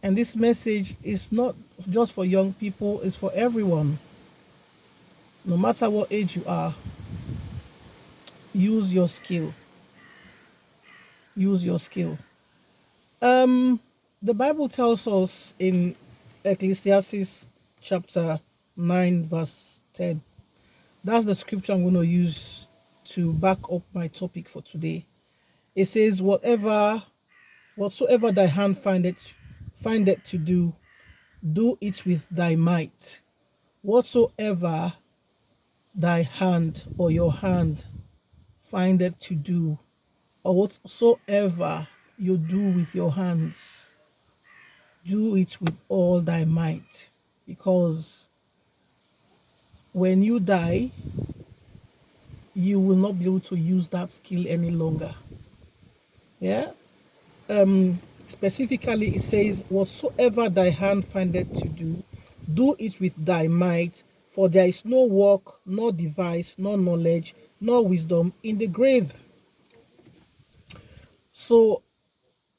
And this message is not just for young people, it's for everyone. No matter what age you are, use your skill. Use your skill. Um, the Bible tells us in Ecclesiastes chapter 9, verse 10. That's the scripture I'm going to use to back up my topic for today. It says, whatsoever thy hand findeth to do, do it with thy might. Whatsoever thy hand or your hand findeth to do, or whatsoever you do with your hands, do it with all thy might. Because when you die, you will not be able to use that skill any longer. Yeah. Specifically, it says, whatsoever thy hand findeth to do, do it with thy might, for there is no work, nor device, nor knowledge, nor wisdom in the grave. So,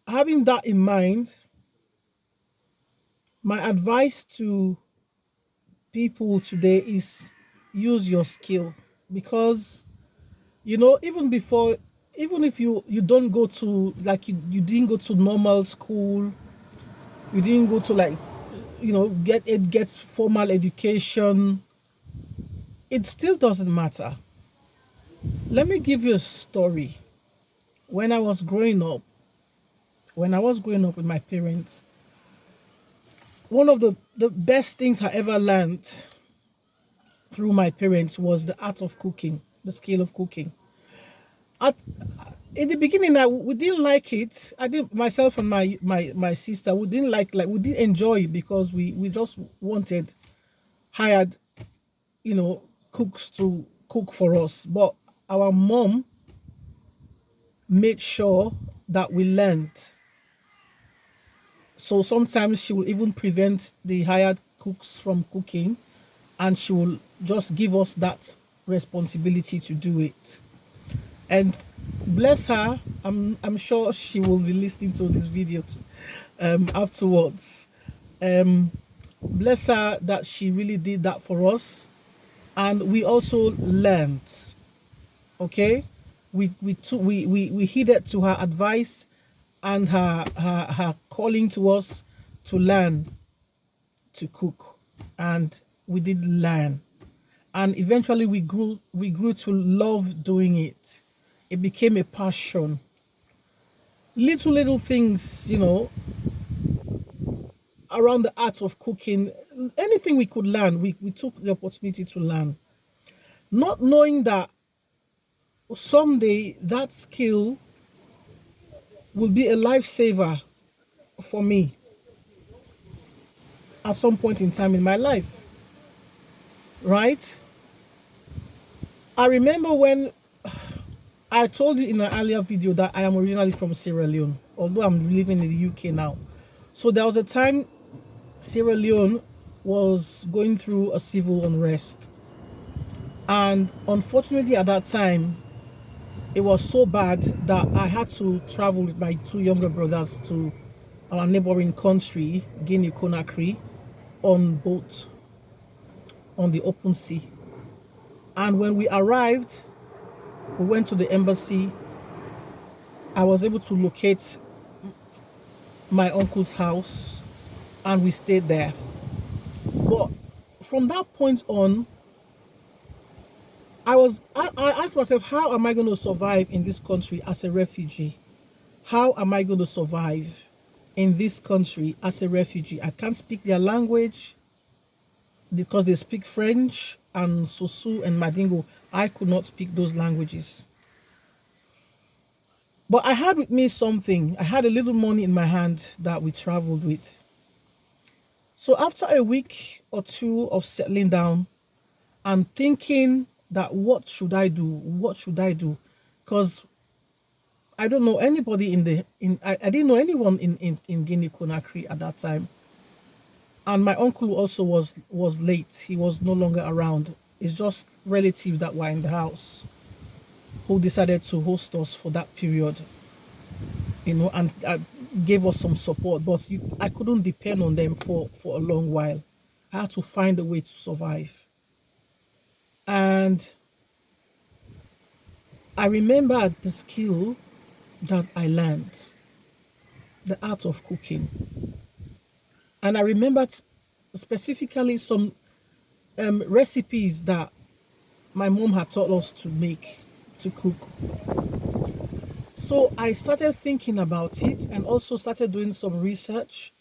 having that in mind, my advice to people today is use your skill. Because, even if you don't go to, like, you didn't go to normal school, you didn't go to, like, get formal education, it still doesn't matter. Let me give you a story. When I was growing up, with my parents, one of the best things I ever learned through my parents was the art of cooking, the skill of cooking. At, in the beginning, we didn't like it. I didn't, myself and my sister, we didn't we didn't enjoy it, because we just wanted hired, cooks to cook for us. But our mom made sure that we learned. So sometimes she will even prevent the hired cooks from cooking, and she will just give us that responsibility to do it. And bless her, I'm sure she will be listening to this video afterwards. Bless her that she really did that for us, and we also learned. Okay, we heeded to her advice and her calling to us to learn to cook, and we did learn, and eventually we grew to love doing it. It became a passion. Little things, around the art of cooking, anything we could learn, we took the opportunity to learn, not knowing that someday that skill will be a lifesaver for me at some point in time in my life, right? I remember when I told you in an earlier video that I am originally from Sierra Leone, although I'm living in the UK now. So there was a time Sierra Leone was going through a civil unrest. And unfortunately at that time, it was so bad that I had to travel with my two younger brothers to our neighboring country, Guinea Conakry, on boat on the open sea. And when we arrived, we went to the embassy. I was able to locate my uncle's house, and we stayed there. But from that point on, I asked myself, how am I going to survive in this country as a refugee? How am I going to survive in this country as a refugee? I can't speak their language because they speak French and Sosu and Madingo. I could not speak those languages. But I had with me something. I had a little money in my hand that we traveled with. So after a week or two of settling down and thinking that what should I do? What should I do? Because I don't know anybody I didn't know anyone in Guinea Conakry at that time. And my uncle also was late. He was no longer around. It's just relatives that were in the house who decided to host us for that period. And gave us some support, but I couldn't depend on them for a long while. I had to find a way to survive. And I remember the skill that I learned, the art of cooking. And I remembered specifically some recipes that my mom had taught us to make, to cook. So I started thinking about it and also started doing some research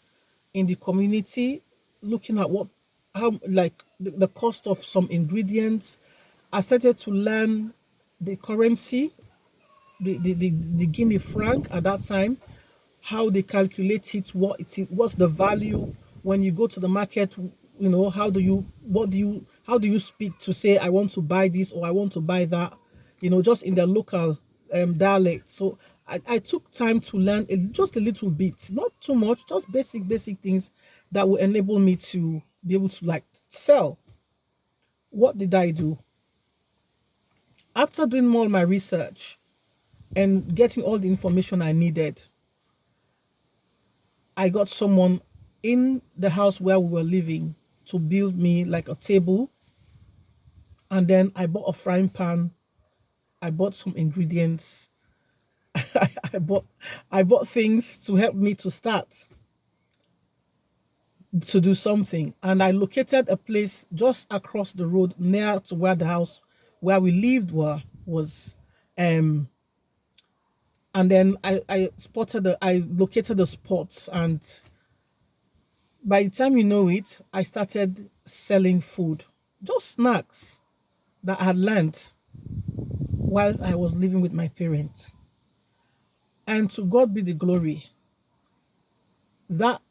in the community, looking at how, like the cost of some ingredients. I started to learn the currency, the Guinea franc at that time, how they calculate it, what's the value when you go to the market. How do you speak to say I want to buy this or I want to buy that, just in the local dialect. So I took time to learn just a little bit, not too much, just basic things that will enable me to be able to like sell. What did I do? After doing all my research and getting all the information I needed, I got someone in the house where we were living to build me like a table. And then I bought a frying pan. I bought some ingredients. I bought I bought things to help me to start to do something. And I located a place just across the road near to where the house where we lived was. And then I located the spots, and by the time you know it, I started selling food, just snacks that I had learned while I was living with my parents. And to God be the glory that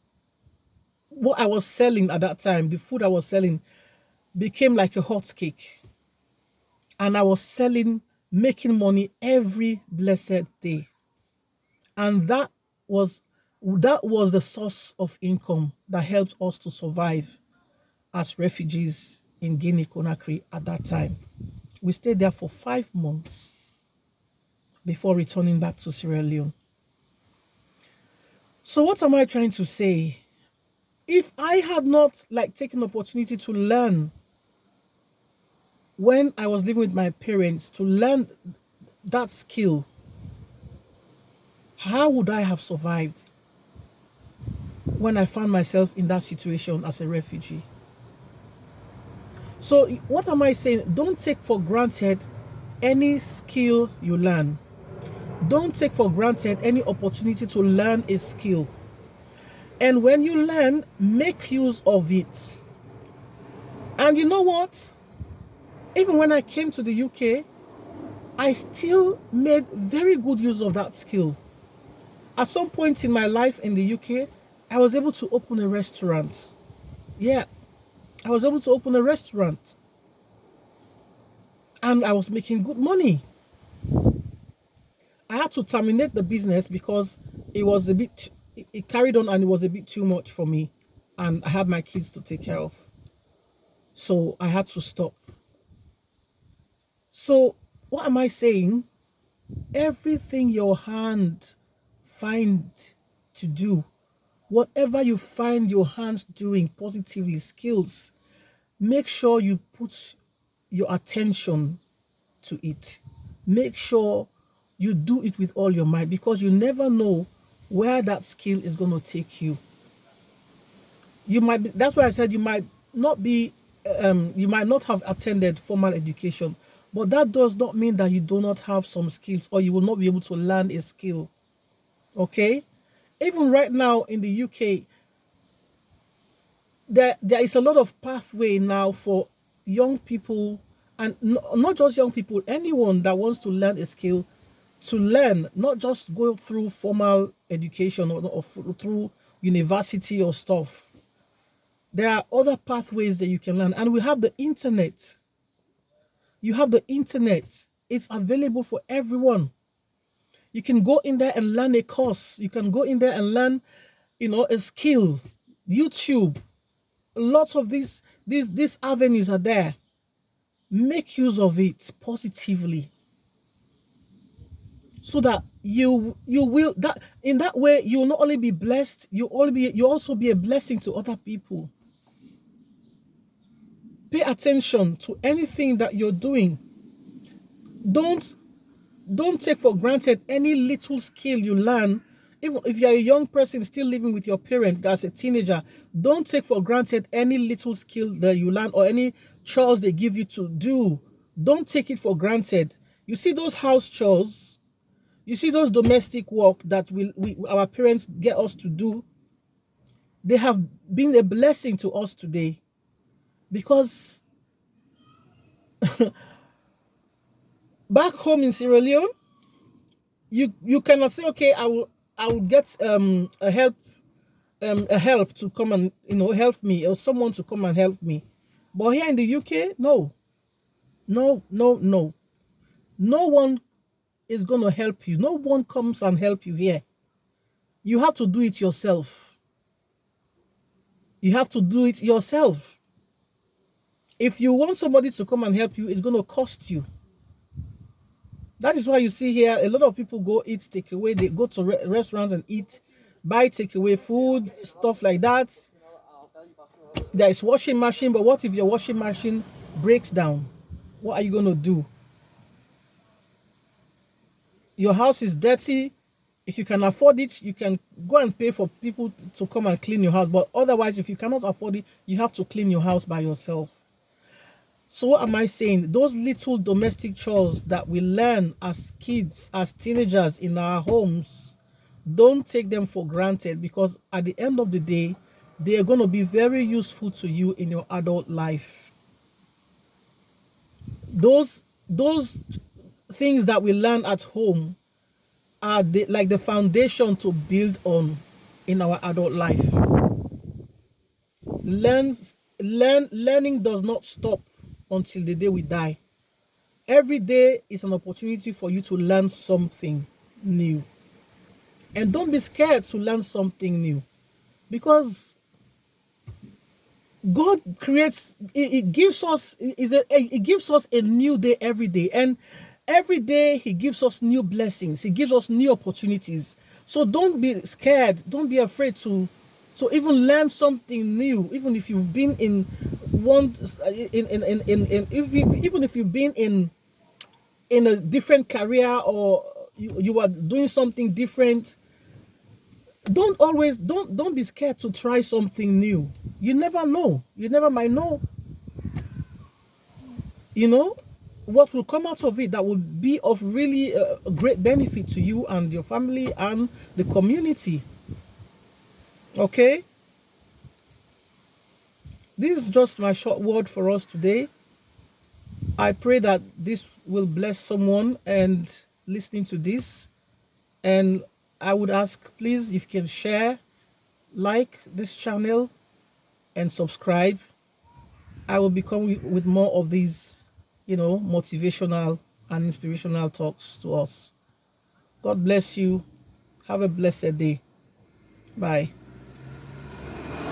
what I was selling at that time, the food I was selling, became like a hot cake. And I was selling, making money every blessed day. And that was the source of income that helped us to survive as refugees in Guinea Conakry at that time. We stayed there for 5 months before returning back to Sierra Leone. So what am I trying to say? If I had not like taken the opportunity to learn when I was living with my parents, to learn that skill, how would I have survived when I found myself in that situation as a refugee? So what am I saying? Don't take for granted any skill you learn. Don't take for granted any opportunity to learn a skill. And when you learn, make use of it. And you know what? Even when I came to the UK, I still made very good use of that skill. At some point in my life in the UK, I was able to open a restaurant. Yeah, I was able to open a restaurant. And I was making good money. I had to terminate the business because it carried on and it was a bit too much for me. And I had my kids to take care of. So I had to stop. So what am I saying? Everything your hand find to do, whatever you find your hands doing positively, skills, make sure you put your attention to it. Make sure you do it with all your might, because you never know where that skill is going to take you. That's why I said you might not have attended formal education, but that does not mean that you do not have some skills or you will not be able to learn a skill. Okay? Even right now in the UK, there is a lot of pathway now for young people, and not just young people, anyone that wants to learn a skill, to learn, not just go through formal education or through university or stuff. There are other pathways that you can learn, and we have the internet. You have the internet. It's available for everyone. You can go in there and learn a course. You can go in there and learn, a skill. YouTube. Lots of these avenues are there. Make use of it positively. so that you will, that in that way you will not only be blessed, you also be a blessing to other people. Pay attention to anything that you're doing. Don't don't take for granted any little skill you learn. Even if you're a young person still living with your parents as a teenager, don't take for granted any little skill that you learn or any chores they give you to do. Don't take it for granted. You see those house chores, you see those domestic work that our parents get us to do, they have been a blessing to us today, because back home in Sierra Leone, you cannot say, okay, I will get a help to come and help me, or someone to come and help me. But here in the UK, no, no, no, no, no one is going to help you. No one comes and help you here. You have to do it yourself. You have to do it yourself. If you want somebody to come and help you, it's going to cost you. That is why you see here a lot of people go eat takeaway. They go to restaurants and eat, buy takeaway food, stuff like that. There is washing machine, but what if your washing machine breaks down? What are you going to do? Your house is dirty. If you can afford it, you can go and pay for people to come and clean your house. But otherwise, if you cannot afford it, you have to clean your house by yourself. So what am I saying? Those little domestic chores that we learn as kids, as teenagers in our homes, don't take them for granted, because at the end of the day, they are going to be very useful to you in your adult life. Those things that we learn at home are like the foundation to build on in our adult life. Learning does not stop until the day we die. Every day is an opportunity for you to learn something new. And don't be scared to learn something new, because God creates, it gives us, it gives us a new day every day. And every day he gives us new blessings. He gives us new opportunities. So don't be scared. Don't be afraid to even learn something new. Even if you've been in one, even if you've been in a different career, or you are doing something different, don't be scared to try something new. You never know. You never might know, what will come out of it that will be of really great benefit to you and your family and the community. Okay? This is just my short word for us today. I pray that this will bless someone and listening to this. And I would ask, please, if you can share, like this channel, and subscribe. I will become with more of these, motivational and inspirational talks to us. God bless you. Have a blessed day. Bye.